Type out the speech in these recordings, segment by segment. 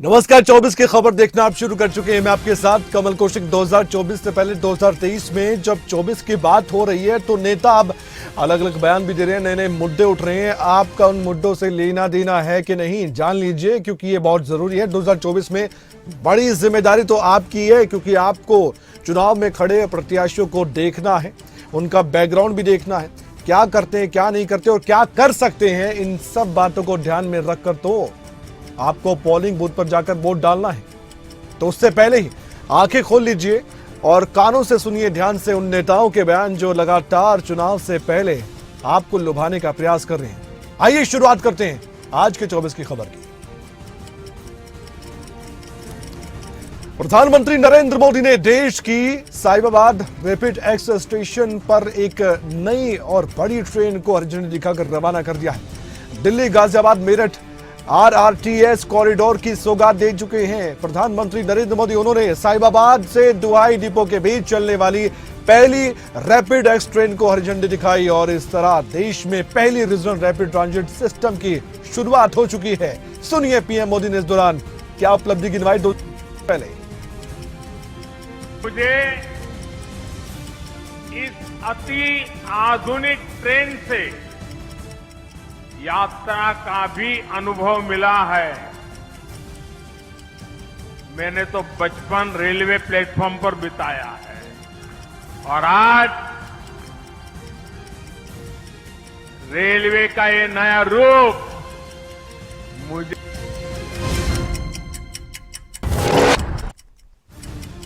नमस्कार। 24 की खबर देखना आप शुरू कर चुके हैं। मैं आपके साथ कमल कौशिक। 2024 से पहले 2023 में जब 24 की बात हो रही है तो नेता अब अलग अलग बयान भी दे रहे हैं, नए नए मुद्दे उठ रहे हैं। आपका उन मुद्दों से लेना देना है कि नहीं, जान लीजिए, क्योंकि ये बहुत जरूरी है। 2024 में बड़ी जिम्मेदारी तो आपकी है, क्योंकि आपको चुनाव में खड़े प्रत्याशियों को देखना है, उनका बैकग्राउंड भी देखना है, क्या करते हैं, क्या नहीं करते और क्या कर सकते हैं। इन सब बातों को ध्यान में रखकर तो आपको पोलिंग बूथ पर जाकर वोट डालना है। तो उससे पहले ही आंखें खोल लीजिए और कानों से सुनिए ध्यान से उन नेताओं के बयान जो लगातार चुनाव से पहले आपको लुभाने का प्रयास कर रहे हैं। आइए शुरुआत करते हैं आज के 24 की खबर की। प्रधानमंत्री नरेंद्र मोदी ने देश की साहिबाबाद रैपिड एक्सप्रेस स्टेशन पर एक नई और बड़ी ट्रेन को हरी झंडी दिखाकर रवाना कर दिया है। दिल्ली गाजियाबाद मेरठ RRTS कॉरिडोर की सौगात दे चुके हैं प्रधानमंत्री नरेंद्र मोदी। उन्होंने साहिबाबाद से दुआई डिपो के बीच चलने वाली पहली रैपिड एक्स ट्रेन को हरी झंडी दिखाई और इस तरह देश में पहली रीजनल रैपिड ट्रांजिट सिस्टम की शुरुआत हो चुकी है। सुनिए पीएम मोदी ने इस दौरान क्या उपलब्धि गिनवाई। दो पहले मुझे इस अति आधुनिक ट्रेन से यात्रा का भी अनुभव मिला है। मैंने तो बचपन रेलवे प्लेटफॉर्म पर बिताया है और आज रेलवे का ये नया रूप मुझे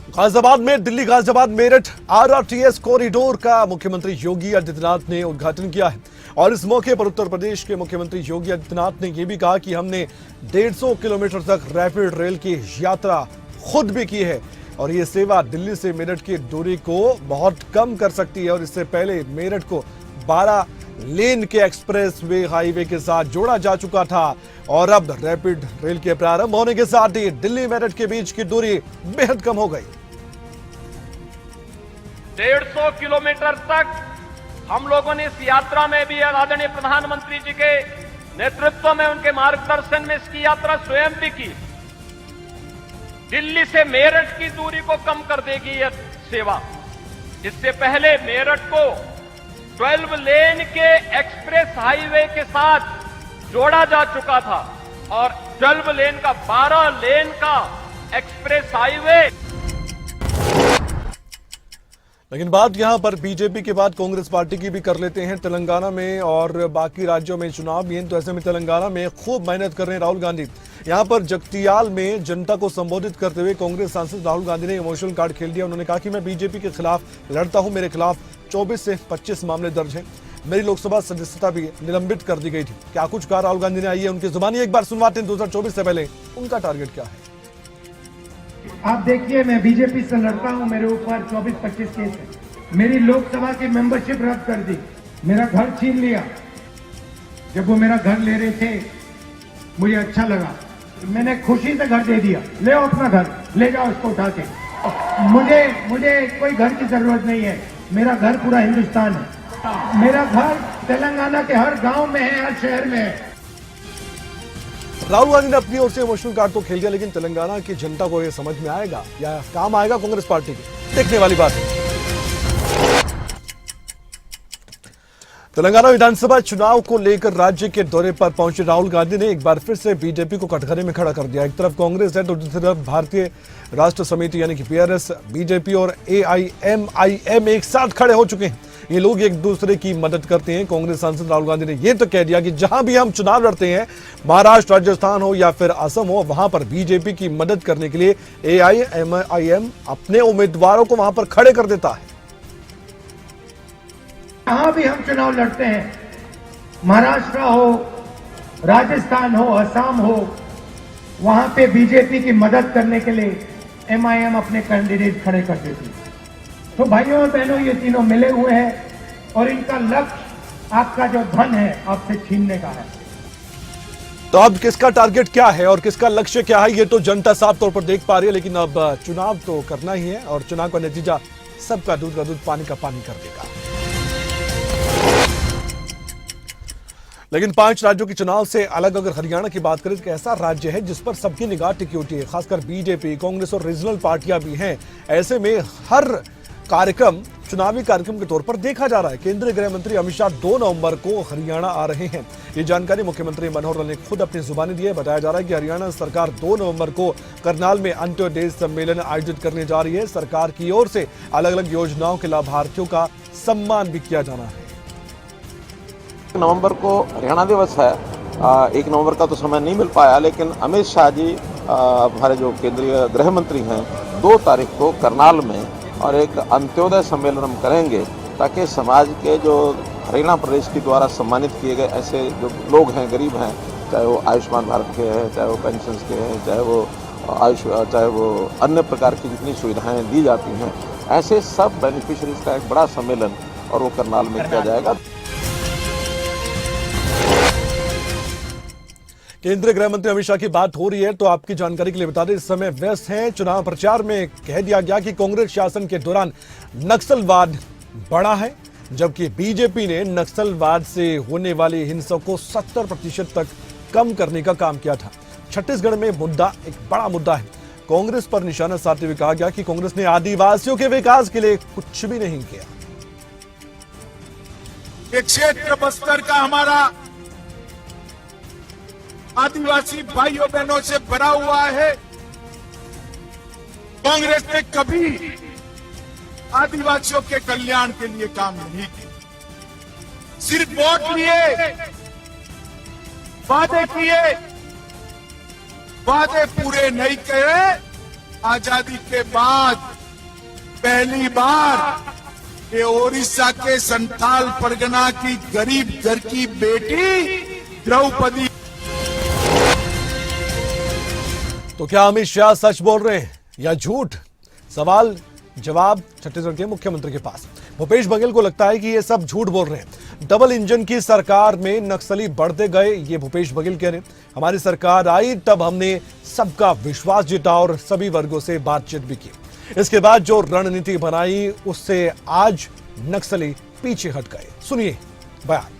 गाजियाबाद में दिल्ली गाजियाबाद मेरठ RRTS कॉरिडोर का मुख्यमंत्री योगी आदित्यनाथ ने उद्घाटन किया है और इस मौके पर उत्तर प्रदेश के मुख्यमंत्री योगी आदित्यनाथ ने यह भी कहा कि हमने 150 किलोमीटर तक रैपिड रेल की यात्रा खुद भी की है और ये सेवा दिल्ली से मेरठ की दूरी को बहुत कम कर सकती है। और इससे पहले मेरठ को 12 लेन के एक्सप्रेस वे हाईवे के साथ जोड़ा जा चुका था और अब रैपिड रेल के प्रारंभ होने के साथ ही दिल्ली मेरठ के बीच की दूरी बेहद कम हो गई। 150 किलोमीटर तक हम लोगों ने इस यात्रा में भी आदरणीय प्रधानमंत्री जी के नेतृत्व में, उनके मार्गदर्शन में इसकी यात्रा स्वयं भी की। दिल्ली से मेरठ की दूरी को कम कर देगी यह सेवा। इससे पहले मेरठ को 12 लेन के एक्सप्रेस हाईवे के साथ जोड़ा जा चुका था और 12 लेन का 12 लेन का एक्सप्रेस हाईवे। लेकिन बात यहां पर बीजेपी के बाद कांग्रेस पार्टी की भी कर लेते हैं। तेलंगाना में और बाकी राज्यों में चुनाव भी हैं, तो ऐसे में तेलंगाना में खूब मेहनत कर रहे हैं राहुल गांधी। यहां पर जगतियाल में जनता को संबोधित करते हुए कांग्रेस सांसद राहुल गांधी ने इमोशनल कार्ड खेल दिया। उन्होंने कहा कि मैं बीजेपी के खिलाफ लड़ता हूं, मेरे खिलाफ 24 से 25 मामले दर्ज हैं, मेरी लोकसभा सदस्यता भी निलंबित कर दी गई थी। क्या कुछ कहा राहुल गांधी ने, आइए उनकी जुबानी एक बार सुनवाते हैं। 2024 से पहले उनका टारगेट क्या है। आप देखिए, मैं बीजेपी से लड़ता हूं, मेरे ऊपर 24-25 केस है। मेरी लोकसभा की मेंबरशिप रद्द कर दी, मेरा घर छीन लिया। जब वो मेरा घर ले रहे थे मुझे अच्छा लगा, मैंने खुशी से घर दे दिया। ले आओ अपना घर, ले जाओ इसको उठा के। मुझे कोई घर की जरूरत नहीं है, मेरा घर पूरा हिंदुस्तान है। मेरा घर तेलंगाना के हर गांव में है, हर शहर में है। राहुल गांधी ने अपनी ओर से इमोशनल कार्ड तो खेल दिया, लेकिन तेलंगाना की जनता को यह समझ में आएगा या काम आएगा कांग्रेस पार्टी की, देखने वाली बात है। तेलंगाना विधानसभा चुनाव को लेकर राज्य के दौरे पर पहुंचे राहुल गांधी ने एक बार फिर से बीजेपी को कटघरे में खड़ा कर दिया। एक तरफ कांग्रेस है तो दूसरी तरफ भारतीय राष्ट्र समिति यानी कि PRS, बीजेपी और AIMIM एक साथ खड़े हो चुके हैं। ये लोग एक दूसरे की मदद करते हैं। कांग्रेस सांसद राहुल गांधी ने यह तो कह दिया कि जहां भी हम चुनाव लड़ते हैं, महाराष्ट्र, राजस्थान हो या फिर असम हो, वहां पर बीजेपी की मदद करने के लिए AIMIM अपने उम्मीदवारों को वहां पर खड़े कर देता है। जहां भी हम चुनाव लड़ते हैं, महाराष्ट्र हो, राजस्थान हो, असम हो, वहां पे बीजेपी की मदद करने के लिए MIM अपने कैंडिडेट खड़े कर देती है। तो भाइयों और बहनों, ये तीनों मिले हुए हैं और इनका लक्ष्य आपका जो धन है आपसे छीनने का है। तो अब किसका टारगेट क्या है और किसका लक्ष्य क्या है, ये तो जनता साफ तौर पर देख पा रही है। लेकिन अब चुनाव तो करना ही है और चुनाव का नतीजा सबका दूध का दूध, पानी का पानी कर देगा। लेकिन 5 राज्यों के चुनाव से अलग अगर हरियाणा की बात करें तो ऐसा राज्य है जिस पर सबकी निगाह टिकी होती है, खासकर बीजेपी, कांग्रेस और रीजनल पार्टियां भी हैं। ऐसे में हर कार्यक्रम चुनावी कार्यक्रम के तौर पर देखा जा रहा है। केंद्रीय गृह मंत्री अमित शाह 2 नवंबर को हरियाणा आ रहे हैं। ये जानकारी मुख्यमंत्री मनोहर लाल ने खुद अपनी जुबानी दी है। बताया जा रहा है कि हरियाणा सरकार 2 नवंबर को करनाल में अंत्योदय सम्मेलन आयोजित करने जा रही है। सरकार की ओर से अलग अलग योजनाओं के लाभार्थियों का सम्मान भी किया जाना है। नवंबर को हरियाणा दिवस है। 1 नवंबर का तो समय नहीं मिल पाया, लेकिन अमित शाह जी हमारे जो केंद्रीय गृह मंत्री हैं 2 तारीख को करनाल में और एक अंत्योदय सम्मेलन हम करेंगे, ताकि समाज के जो हरियाणा प्रदेश के द्वारा सम्मानित किए गए ऐसे जो लोग हैं, गरीब हैं, चाहे वो आयुष्मान भारत के हैं, चाहे वो पेंशन के हैं, चाहे वो अन्य प्रकार की जितनी सुविधाएं दी जाती हैं, ऐसे सब बेनिफिशरीज का एक बड़ा सम्मेलन और वो करनाल में किया जाएगा। केंद्रीय गृह मंत्री अमित शाह की बात हो रही है तो आपकी जानकारी के लिए बता दें, इस समय व्यस्त हैं चुनाव प्रचार में। कह दिया गया कि कांग्रेस शासन के दौरान नक्सलवाद बढ़ा है, जबकि बीजेपी ने नक्सलवाद से होने वाली हिंसा को 70% तक कम करने का काम किया था। छत्तीसगढ़ में मुद्दा एक बड़ा मुद्दा है। कांग्रेस पर निशाना साधते हुए कहा गया कि कांग्रेस ने आदिवासियों के विकास के लिए कुछ भी नहीं किया। क्षेत्र बस्तर का हमारा आदिवासी भाइयों बहनों से भरा हुआ है। कांग्रेस ने कभी आदिवासियों के कल्याण के लिए काम नहीं किया। सिर्फ वोट लिए, वादे किए, वादे पूरे नहीं करे। आजादी के बाद पहली बार ये ओडिशा के संथाल परगना की गरीब घर की बेटी द्रौपदी। तो क्या अमित शाह सच बोल रहे हैं या झूठ? सवाल जवाब छत्तीसगढ़ के मुख्यमंत्री के पास। भूपेश बघेल को लगता है कि ये सब झूठ बोल रहे हैं। डबल इंजन की सरकार में नक्सली बढ़ते गए, ये भूपेश बघेल कह रहे हैं। हमारी सरकार आई तब हमने सबका विश्वास जीता और सभी वर्गों से बातचीत भी की। इसके बाद जो रणनीति बनाई उससे आज नक्सली पीछे हट गए। सुनिए बयान।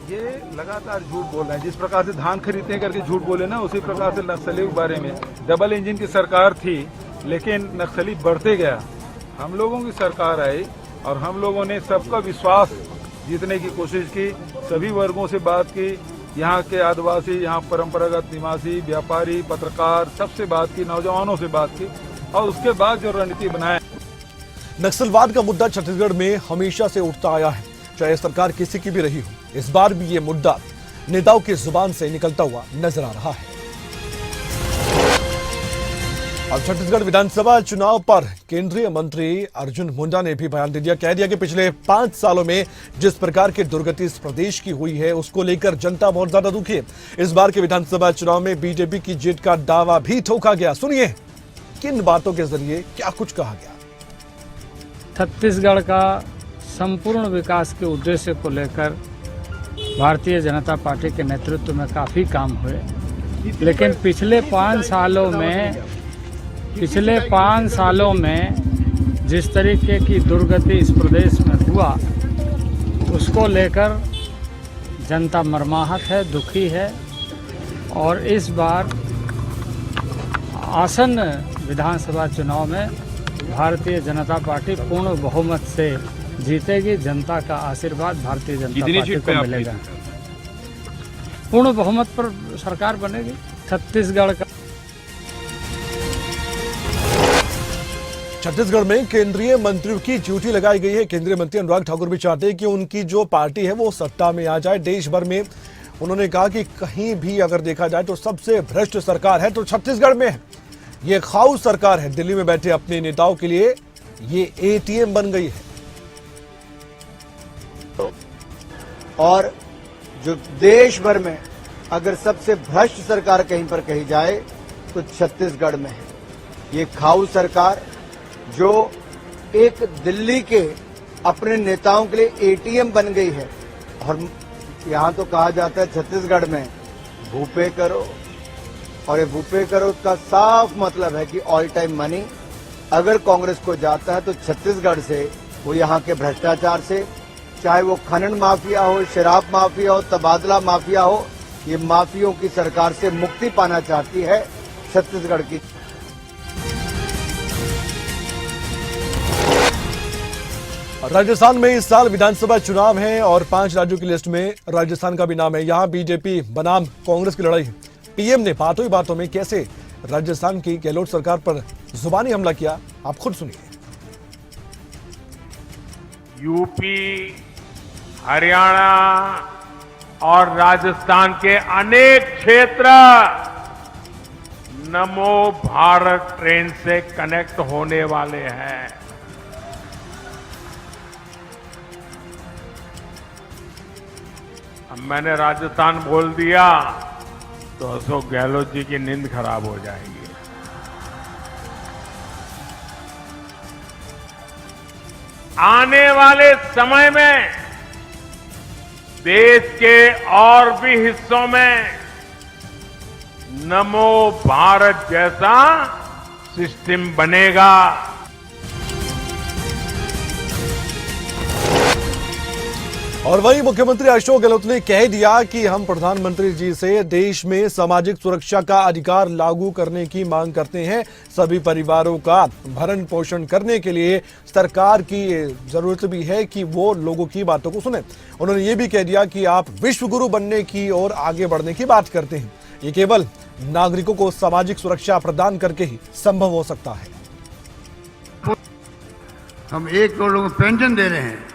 ये लगातार झूठ बोल रहे हैं। जिस प्रकार से धान खरीदने करके झूठ बोले ना, उसी प्रकार से नक्सली के बारे में। डबल इंजन की सरकार थी लेकिन नक्सली बढ़ते गया। हम लोगों की सरकार आई और हम लोगों ने सबका विश्वास जीतने की कोशिश की। सभी वर्गों से बात की, यहाँ के आदिवासी, यहाँ परंपरागत निवासी, व्यापारी, पत्रकार, सबसे बात की, नौजवानों से बात की और उसके बाद जो रणनीति बनाए। नक्सलवाद का मुद्दा छत्तीसगढ़ में हमेशा से उठता आया है, चाहे सरकार किसी की भी रही हो। इस बार भी ये मुद्दा नेताओं की जुबान से निकलता हुआ नजर आ रहा है। अब छत्तीसगढ़ विधानसभा चुनाव पर केंद्रीय मंत्री अर्जुन मुंडा ने भी बयान दे दिया। कह दिया कि पिछले 5 सालों में जिस प्रकार की दुर्गति इस प्रदेश की हुई है उसको लेकर जनता बहुत ज्यादा दुखी है। इस बार के विधानसभा चुनाव में बीजेपी की जीत का दावा भी ठोका गया। सुनिए किन बातों के जरिए क्या कुछ कहा गया। छत्तीसगढ़ का संपूर्ण विकास के उद्देश्य को लेकर भारतीय जनता पार्टी के नेतृत्व में काफ़ी काम हुए, लेकिन पिछले 5 सालों में जिस तरीके की दुर्गति इस प्रदेश में हुआ उसको लेकर जनता मर्माहत है, दुखी है। और इस बार आसन्न विधानसभा चुनाव में भारतीय जनता पार्टी पूर्ण बहुमत से जीतेगी। जनता का आशीर्वाद भारतीय जनता पार्टी को मिलेगा। पूर्ण बहुमत पर सरकार बनेगी छत्तीसगढ़ का। छत्तीसगढ़ में केंद्रीय मंत्रियों की ड्यूटी लगाई गई है। केंद्रीय मंत्री अनुराग ठाकुर भी चाहते हैं कि उनकी जो पार्टी है वो सत्ता में आ जाए देश भर में। उन्होंने कहा कि कहीं भी अगर देखा जाए तो सबसे भ्रष्ट सरकार है तो छत्तीसगढ़ में है। ये खाऊ सरकार है। दिल्ली में बैठे अपने नेताओं के लिए ये एटीएम बन गई है। और जो देश भर में अगर सबसे भ्रष्ट सरकार कहीं पर कही जाए तो छत्तीसगढ़ में है। ये खाऊ सरकार जो एक दिल्ली के अपने नेताओं के लिए एटीएम बन गई है। और यहाँ तो कहा जाता है छत्तीसगढ़ में भूपे करो, और ये भूपे करो का साफ मतलब है कि ऑल टाइम मनी अगर कांग्रेस को जाता है तो छत्तीसगढ़ से, वो यहाँ के भ्रष्टाचार से, चाहे वो खनन माफिया हो, शराब माफिया हो, तबादला माफिया हो, ये माफियों की सरकार से मुक्ति पाना चाहती है छत्तीसगढ़ की। राजस्थान में इस साल विधानसभा चुनाव है और 5 राज्यों की लिस्ट में राजस्थान का भी नाम है। यहां बीजेपी बनाम कांग्रेस की लड़ाई है। पीएम ने बातों ही बातों में कैसे राजस्थान की गहलोत सरकार पर जुबानी हमला किया, आप खुद सुनिए। यूपी, हरियाणा और राजस्थान के अनेक क्षेत्र नमो भारत ट्रेन से कनेक्ट होने वाले हैं। अब मैंने राजस्थान बोल दिया तो अशोक गहलोत जी की नींद खराब हो जाएगी। आने वाले समय में देश के और भी हिस्सों में नमो भारत जैसा सिस्टम बनेगा। और वहीं मुख्यमंत्री अशोक गहलोत ने कह दिया कि हम प्रधानमंत्री जी से देश में सामाजिक सुरक्षा का अधिकार लागू करने की मांग करते हैं। सभी परिवारों का भरण पोषण करने के लिए सरकार की जरूरत भी है कि वो लोगों की बातों को सुने। उन्होंने ये भी कह दिया कि आप विश्व गुरु बनने की और आगे बढ़ने की बात करते हैं, ये केवल नागरिकों को सामाजिक सुरक्षा प्रदान करके ही संभव हो सकता है। हम 1 करोड़ लोगों को पेंशन दे रहे हैं,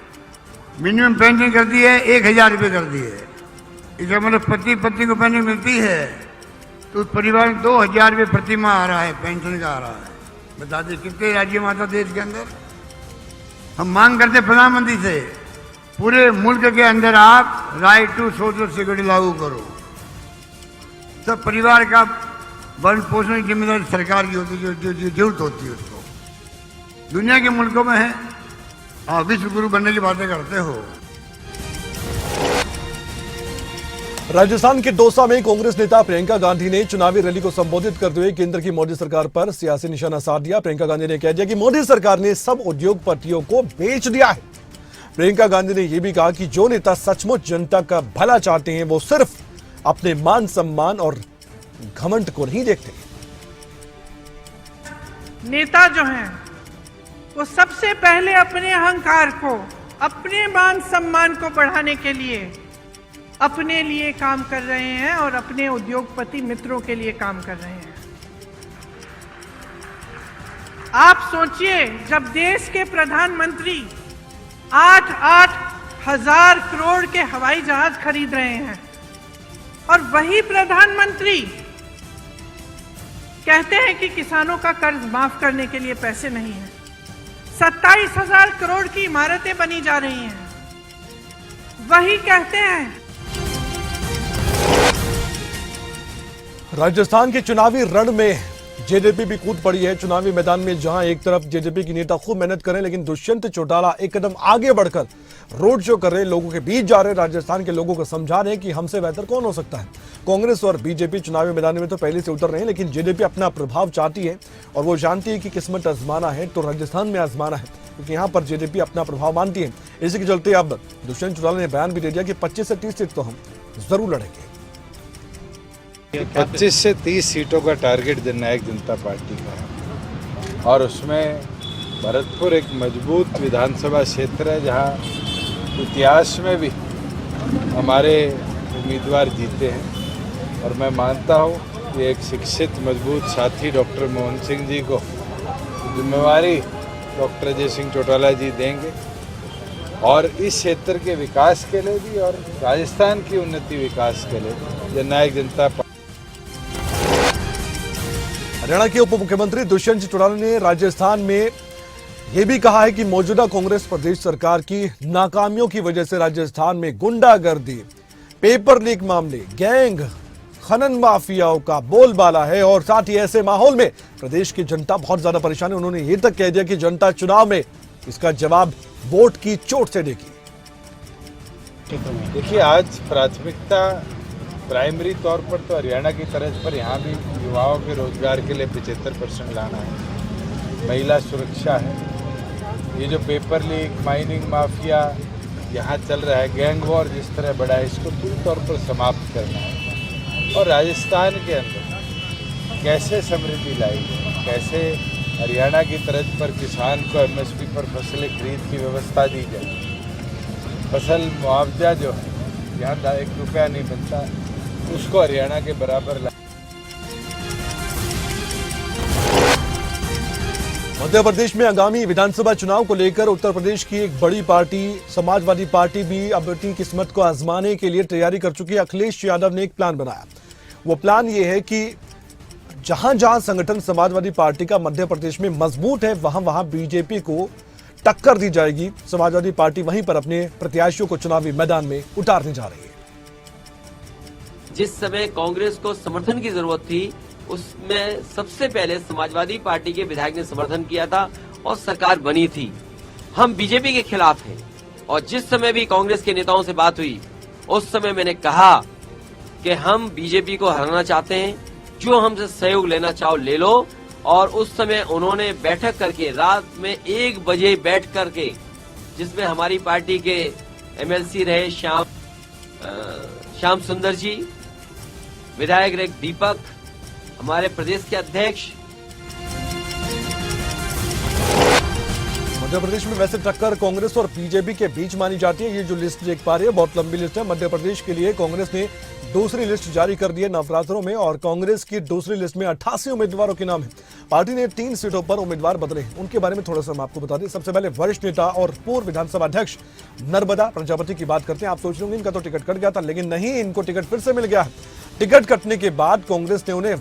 मिनिमम पेंशन कर दी है 1000 रुपये कर दी है। इसका मतलब पति पत्नी को पेंशन मिलती है तो उस परिवार में 2000 रुपये प्रति माह आ रहा है, पेंशन का आ रहा है। बता दें कितने राज्य में आता देश के अंदर। हम मांग करते प्रधानमंत्री से पूरे मुल्क के अंदर आप राइट टू सोशल सिक्योरिटी लागू करो। सब परिवार का भरण पोषण की जिम्मेदारी सरकार की होती है, जो जरूरत होती है उसको। दुनिया के मुल्कों में है, आप विश्व गुरु बनने की बातें करते हो। राजस्थान के दौसा में कांग्रेस नेता प्रियंका गांधी ने चुनावी रैली को संबोधित करते हुए केंद्र की मोदी सरकार पर सियासी निशाना साध दिया। प्रियंका गांधी ने कह दिया कि मोदी सरकार ने सब उद्योगपतियों को बेच दिया है। प्रियंका गांधी ने यह भी कहा कि जो नेता सचमुच जनता का भला चाहते हैं वो सिर्फ अपने मान सम्मान और घमंड को नहीं देखते। नेता जो हैं वो सबसे पहले अपने अहंकार को, अपने मान सम्मान को बढ़ाने के लिए अपने लिए काम कर रहे हैं और अपने उद्योगपति मित्रों के लिए काम कर रहे हैं। आप सोचिए, जब देश के प्रधानमंत्री 8-8 हजार करोड़ के हवाई जहाज खरीद रहे हैं और वही प्रधानमंत्री कहते हैं कि किसानों का कर्ज माफ करने के लिए पैसे नहीं है। 27,000 करोड़ की इमारतें बनी जा रही हैं। वही कहते हैं। राजस्थान के चुनावी रण में जेजेपी भी कूद पड़ी है। चुनावी मैदान में जहां एक तरफ जेजेपी की नेता खूब मेहनत कर रहे हैं, लेकिन दुष्यंत चौटाला एक कदम आगे बढ़कर रोड शो कर रहे, लोगों के बीच जा रहे, राजस्थान के लोगों को समझा रहे हैं कि हमसे बेहतर कौन हो सकता है। कांग्रेस और बीजेपी चुनावी मैदान में तो पहले से उतर रहे हैं, लेकिन जेजेपी अपना प्रभाव चाहती है और वो जानती है कि किस्मत आजमाना है तो राजस्थान में आजमाना है, क्योंकि यहाँ पर जेजेपी अपना प्रभाव मानती है। इसी के चलते अब दुष्यंत चौटाला ने बयान भी दे दिया कि 25 से 30 सीट तो हम जरूर लड़ेंगे। 25 से 30 सीटों का टारगेट जननायक जनता पार्टी का है और उसमें भरतपुर एक मजबूत विधानसभा क्षेत्र है जहां इतिहास में भी हमारे उम्मीदवार जीते हैं और मैं मानता हूं कि एक शिक्षित मजबूत साथी डॉक्टर मोहन सिंह जी को जिम्मेवारी डॉक्टर अजय सिंह चौटाला जी देंगे और इस क्षेत्र के विकास के लिए भी और राजस्थान की उन्नति विकास के लिए जननायक जनता पार्टी। हरियाणा के उप मुख्यमंत्री दुष्यंत चौटाला ने राजस्थान में यह भी कहा है कि मौजूदा कांग्रेस प्रदेश सरकार की नाकामियों की वजह से राजस्थान में गुंडागर्दी, पेपर लीक मामले, गैंग, खनन माफियाओं का बोलबाला है और साथ ही ऐसे माहौल में प्रदेश की जनता बहुत ज्यादा परेशान है। उन्होंने ये तक कह दिया कि जनता चुनाव में इसका जवाब वोट की चोट से देगी। देखिए, आज प्राथमिकता प्राइमरी तौर पर तो हरियाणा की तरह पर यहाँ भी युवाओं के रोजगार के लिए 75% लाना है, महिला सुरक्षा है, ये जो पेपर लीक, माइनिंग माफिया, यहाँ चल रहा है गैंग वॉर जिस तरह बढ़ा है, इसको पूरी तौर पर समाप्त करना है। और राजस्थान के अंदर कैसे समृद्धि लाई जाए, कैसे हरियाणा की तर्ज पर किसान को एमएसपी पर फसलें खरीद की व्यवस्था दी जाए, फसल मुआवजा जो है यहाँ 1 रुपया नहीं बनता, उसको हरियाणा के बराबर ला। मध्य प्रदेश में आगामी विधानसभा चुनाव को लेकर उत्तर प्रदेश की एक बड़ी पार्टी समाजवादी पार्टी भी अब अपनी किस्मत को आजमाने के लिए तैयारी कर चुकी है। अखिलेश यादव ने एक प्लान बनाया। वो प्लान ये है कि जहां जहां संगठन समाजवादी पार्टी का मध्य प्रदेश में मजबूत है, वहां वहां बीजेपी को टक्कर दी जाएगी। समाजवादी पार्टी वहीं पर अपने प्रत्याशियों को चुनावी मैदान में उतारने जा रही है। जिस समय कांग्रेस को समर्थन की जरूरत थी, उसमें सबसे पहले समाजवादी पार्टी के विधायक ने समर्थन किया था और सरकार बनी थी। हम बीजेपी के खिलाफ हैं और जिस समय भी कांग्रेस के नेताओं से बात हुई, उस समय मैंने कहा कि हम बीजेपी को हराना चाहते हैं, जो हमसे सहयोग लेना चाहो ले लो। और उस समय उन्होंने बैठक करके रात में 1 बजे बैठ करके, जिसमें हमारी पार्टी के एमएलसी रहे श्याम सुंदर जी, विधायक रहे दीपक, हमारे प्रदेश के अध्यक्ष। मध्य प्रदेश में वैसे टक्कर कांग्रेस और बीजेपी के बीच मानी जाती है। ये जो लिस्ट देख पा रही है बहुत लंबी लिस्ट है। मध्य प्रदेश के लिए कांग्रेस ने दूसरी लिस्ट जारी कर दी है नवरात्रों में, और कांग्रेस की दूसरी लिस्ट में 88 उम्मीदवारों के नाम है। पार्टी ने 3 सीटों पर उम्मीदवार बदले हैं, उनके बारे में थोड़ा सा हम आपको बता दें। सबसे पहले वरिष्ठ नेता और पूर्व विधानसभा अध्यक्ष नर्मदा प्रजापति की बात करते हैं। आप सोच रहे होंगे इनका तो टिकट कट गया था, लेकिन नहीं, इनको टिकट फिर से मिल गया है। टिकट कटने के बाद कांग्रेस ने उन्हें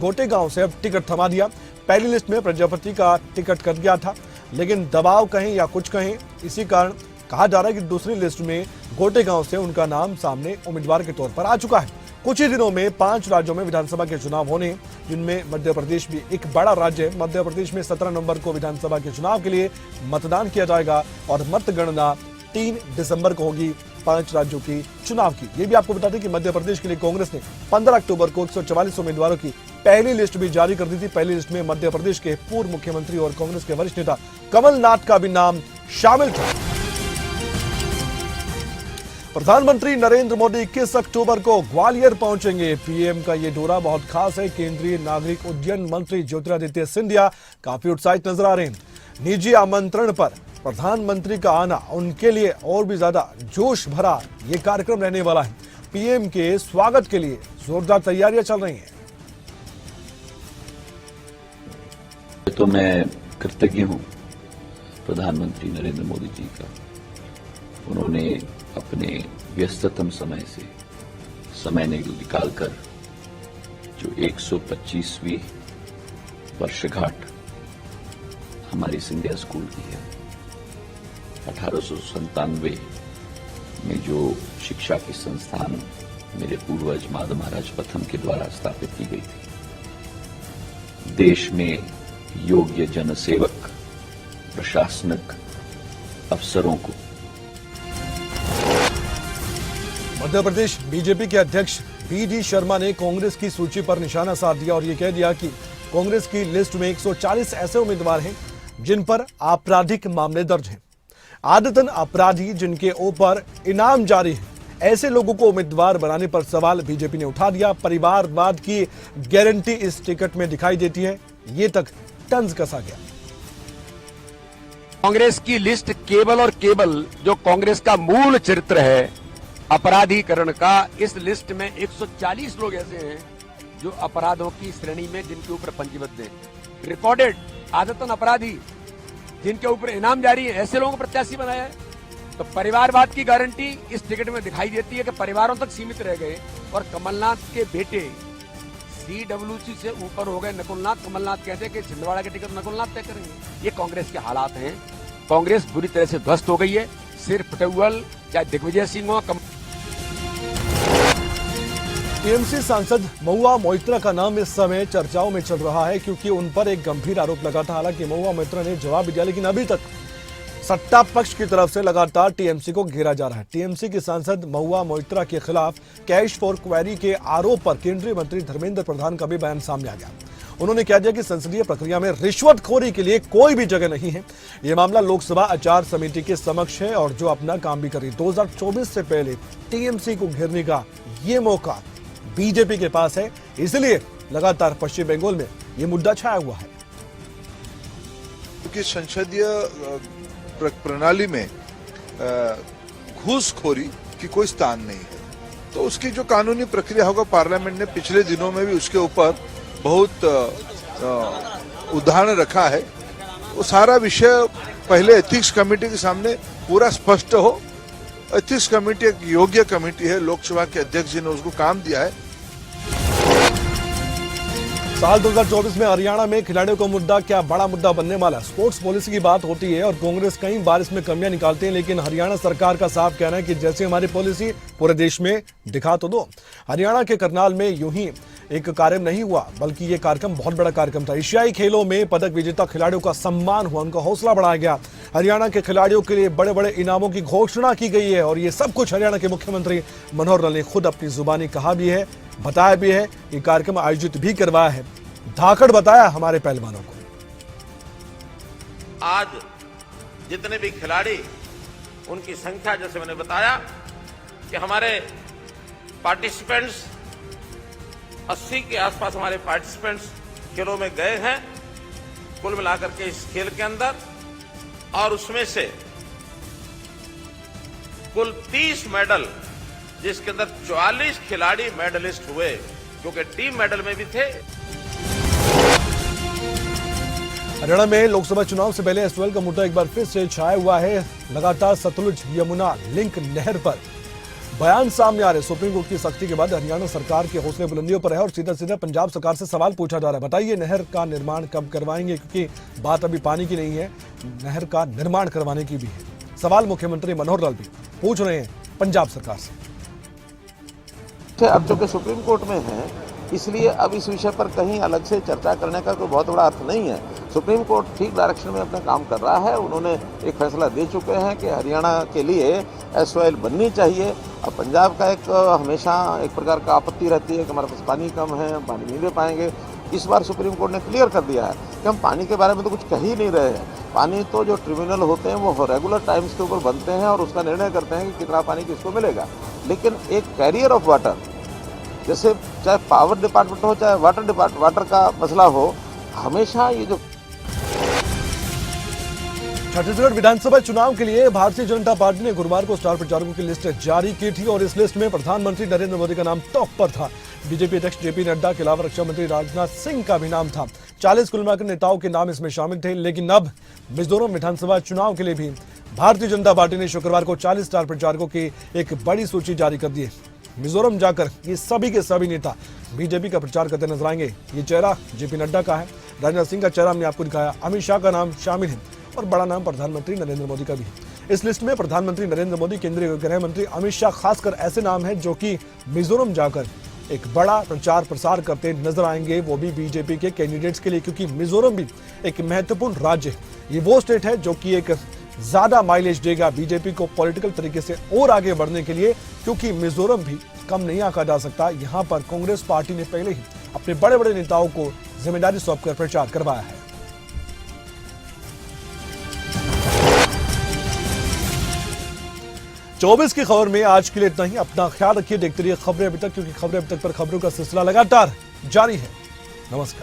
गोटेगांव से अब टिकट थमा दिया। पहली लिस्ट में प्रजापति का टिकट कट गया था, लेकिन दबाव कहें या कुछ कहें, इसी कारण कहा जा रहा है कि दूसरी लिस्ट में गोटेगांव से उनका नाम सामने उम्मीदवार के तौर पर आ चुका है। कुछ ही दिनों में 5 राज्यों में विधानसभा के चुनाव होने, जिनमें मध्य प्रदेश भी एक बड़ा राज्य है। मध्य प्रदेश में 17 नवंबर को विधानसभा के चुनाव के लिए मतदान किया जाएगा और मतगणना 3 दिसंबर को होगी 5 राज्यों की चुनाव की। ये भी आपको बता दें कि मध्य प्रदेश के लिए कांग्रेस ने 15 अक्टूबर को 144 उम्मीदवारों की पहली लिस्ट भी जारी कर दी थी। पहली लिस्ट में मध्य प्रदेश के पूर्व मुख्यमंत्री और कांग्रेस के वरिष्ठ नेता कमलनाथ का भी नाम शामिल था। प्रधानमंत्री नरेंद्र मोदी 21 अक्टूबर को ग्वालियर पहुंचेंगे। पीएम का ये दौरा बहुत खास है। केंद्रीय नागरिक उड्डयन मंत्री ज्योतिरादित्य सिंधिया काफी उत्साहित नजर आ रहे हैं। निजी आमंत्रण पर प्रधानमंत्री का आना उनके लिए और भी ज्यादा जोश भरा ये कार्यक्रम रहने वाला है। पीएम के स्वागत के लिए जोरदार तैयारियां चल रही हैं। तो मैं कृतज्ञ हूं प्रधानमंत्री नरेंद्र मोदी जी का। उन्होंने अपने व्यस्ततम समय से समय निकालकर जो 125वीं वर्षगांठ हमारी सिंधिया स्कूल की है, 1897 में जो शिक्षा की संस्थान मेरे पूर्वज माधव महाराज प्रथम के द्वारा स्थापित की गई थी, देश में योग्य जनसेवक प्रशासनिक अफसरों को। मध्य प्रदेश बीजेपी के अध्यक्ष बीडी शर्मा ने कांग्रेस की सूची पर निशाना साध दिया और ये कह दिया कि कांग्रेस की लिस्ट में 140 ऐसे उम्मीदवार हैं जिन पर आपराधिक मामले दर्ज हैं। आदतन अपराधी जिनके ऊपर इनाम जारी है, ऐसे लोगों को उम्मीदवार बनाने पर सवाल बीजेपी ने उठा दिया। परिवारवाद की गारंटी इस टिकट में दिखाई देती है, ये तक तंज कसा गया। कांग्रेस की लिस्ट केवल और केवल जो कांग्रेस का मूल चरित्र है अपराधीकरण का, इस लिस्ट में 140 लोग ऐसे हैं जो अपराधों की श्रेणी में जिनके ऊपर पंजीबद्ध हैं, रिकॉर्डेड आदतन अपराधी जिनके ऊपर इनाम जारी है, ऐसे लोगों को प्रत्याशी बनाया है। तो परिवारवाद की गारंटी इस टिकट में दिखाई देती है कि परिवारों तक सीमित रह गए और कमलनाथ के बेटे CWC से ऊपर हो गए नकुलनाथ। कमलनाथ कहते हैं कि छिंदवाड़ा के टिकट नकुलनाथ तय करेंगे। ये कांग्रेस के हालात हैं। कांग्रेस बुरी तरह से ध्वस्त हो गई है। सिर्फ पटेल चाहे दिग्विजय सिंह हो। टीएमसी सांसद महुआ मोइत्रा का नाम इस समय चर्चाओं में चल रहा है, क्योंकि उन पर एक गंभीर आरोप लगा था। हालांकि महुआ मोइत्रा ने जवाब दिया, लेकिन अभी तक सत्ता पक्ष की तरफ से लगातार टीएमसी को घेरा जा रहा है। टीएमसी की सांसद महुआ मोइत्रा के खिलाफ कैश फॉर क्वेरी के आरोप पर केंद्रीय मंत्री धर्मेंद्र प्रधान का भी बयान सामने आ गया। उन्होंने कह दिया कि संसदीय प्रक्रिया में रिश्वतखोरी के लिए कोई भी जगह नहीं है। यह मामला लोकसभा आचार समिति के समक्ष है और जो अपना काम भी करे। 2024 से पहले टीएमसी को घेरने का ये मौका बीजेपी के पास है, इसलिए लगातार पश्चिम बंगाल में ये मुद्दा छाया हुआ है। क्योंकि संसदीय प्रणाली में घूसखोरी की कोई स्थान नहीं है, तो उसकी जो कानूनी प्रक्रिया होगा, पार्लियामेंट ने पिछले दिनों में भी उसके ऊपर बहुत उदाहरण रखा है। वो सारा विषय पहले एथिक्स कमेटी के सामने पूरा स्पष्ट हो। एथिक्स कमेटी एक योग्य कमेटी है, लोकसभा के अध्यक्ष जी ने उसको काम दिया है। साल 2024 में हरियाणा में खिलाड़ियों का मुद्दा क्या बड़ा मुद्दा बनने वाला। स्पोर्ट्स पॉलिसी की बात होती है और कांग्रेस कई बार इसमें कमियां निकालते हैं, लेकिन हरियाणा सरकार का साफ कहना है कि जैसे हमारी पॉलिसी पूरे देश में दिखा तो दो। हरियाणा के करनाल में यूं ही एक कार्यक्रम नहीं हुआ, बल्कि ये कार्यक्रम बहुत बड़ा कार्यक्रम था। एशियाई खेलों में पदक विजेता खिलाड़ियों का सम्मान हुआ, उनका हौसला बढ़ाया गया। हरियाणा के खिलाड़ियों के लिए बड़े बड़े इनामों की घोषणा की गई है और ये सब कुछ हरियाणा के मुख्यमंत्री मनोहर लाल ने खुद अपनी जुबानी कहा भी है, बताया भी है। ये कार्यक्रम आयोजित भी करवाया है, धाकड़ बताया हमारे पहलवानों को। आज जितने भी खिलाड़ी, उनकी संख्या जैसे मैंने बताया कि हमारे पार्टिसिपेंट्स 80 के आसपास हमारे पार्टिसिपेंट्स खेलों में गए हैं कुल मिलाकर के इस खेल के अंदर, और उसमें से कुल 30 मेडल, जिसके अंदर 44 खिलाड़ी मेडलिस्ट हुए, क्योंकि टीम मेडल में भी थे। हरियाणा में लोकसभा चुनाव से पहले एसवाल का मुद्दा एक बार फिर से छाया हुआ है। लगातार सतलुज यमुना लिंक नहर पर बयान सामने आ रहे। सुप्रीम कोर्ट की सख्ती के बाद हरियाणा सरकार के हौसले बुलंदियों पर है और सीधा सीधा पंजाब सरकार से सवाल पूछा जा रहा है, बताइए नहर का निर्माण कब करवाएंगे, क्योंकि बात अभी पानी की नहीं है, नहर का निर्माण करवाने की भी है। सवाल मुख्यमंत्री मनोहर लाल भी पूछ रहे हैं पंजाब सरकार से। अब चूंकि सुप्रीम कोर्ट में है, इसलिए अब इस विषय पर कहीं अलग से चर्चा करने का कोई बहुत बड़ा अर्थ नहीं है। सुप्रीम कोर्ट ठीक डायरेक्शन में अपना काम कर रहा है। उन्होंने एक फैसला दे चुके हैं कि हरियाणा के लिए एसवाइल बननी चाहिए। अब पंजाब का एक हमेशा एक प्रकार का आपत्ति रहती है कि हमारे पास पानी कम है, हम पानी नहीं दे पाएंगे। इस बार सुप्रीम कोर्ट ने क्लियर कर दिया है कि हम पानी के बारे में तो कुछ कह ही नहीं रहे हैं। पानी तो जो ट्रिब्यूनल होते हैं वो रेगुलर टाइम्स के ऊपर बनते हैं और उसका निर्णय करते हैं कि कितना पानी किसको मिलेगा। लेकिन एक कैरियर ऑफ वाटर, जैसे चाहे पावर डिपार्टमेंट हो चाहे वाटर का मसला हो, हमेशा ये जो छत्तीसगढ़ विधानसभा चुनाव के लिए भारतीय जनता पार्टी ने गुरुवार को स्टार प्रचारकों की लिस्ट जारी की थी और इस लिस्ट में प्रधानमंत्री नरेंद्र मोदी का नाम टॉप पर था। बीजेपी अध्यक्ष जेपी नड्डा के अलावा रक्षा मंत्री राजनाथ सिंह का भी नाम था। 40 कुल मिलाकर नेताओं के नाम इसमें शामिल थे। लेकिन अब मिजोरम विधानसभा चुनाव के लिए भी भारतीय जनता पार्टी ने शुक्रवार को 40 स्टार प्रचारकों की एक बड़ी सूची जारी कर दी है। मिजोरम जाकर ये सभी के सभी नेता बीजेपी का प्रचार करते नजर आएंगे। ये चेहरा जेपी नड्डा का है, राजनाथ सिंह का चेहरा हमने आपको दिखाया, अमित शाह का नाम शामिल है और बड़ा नाम प्रधानमंत्री नरेंद्र मोदी का भी है। इस लिस्ट में प्रधानमंत्री नरेंद्र मोदी, केंद्रीय गृह मंत्री अमित शाह खासकर ऐसे नाम हैं जो कि मिजोरम जाकर एक बड़ा प्रचार प्रसार करते नजर आएंगे, वो भी बीजेपी के कैंडिडेट्स के लिए, क्योंकि मिजोरम भी एक महत्वपूर्ण राज्य है। ये वो स्टेट है जो कि एक ज्यादा माइलेज देगा बीजेपी को पॉलिटिकल तरीके से और आगे बढ़ने के लिए, क्योंकि मिजोरम भी कम नहीं आंका जा सकता। यहां पर कांग्रेस पार्टी ने पहले ही अपने बड़े बड़े नेताओं को जिम्मेदारी सौंपकर प्रचार करवाया है। चौबीस की खबर में आज के लिए इतना ही। अपना ख्याल रखिए, देखते रहिए खबरें अभी तक, क्योंकि खबरें अभी तक पर खबरों का सिलसिला लगातार जारी है। नमस्कार।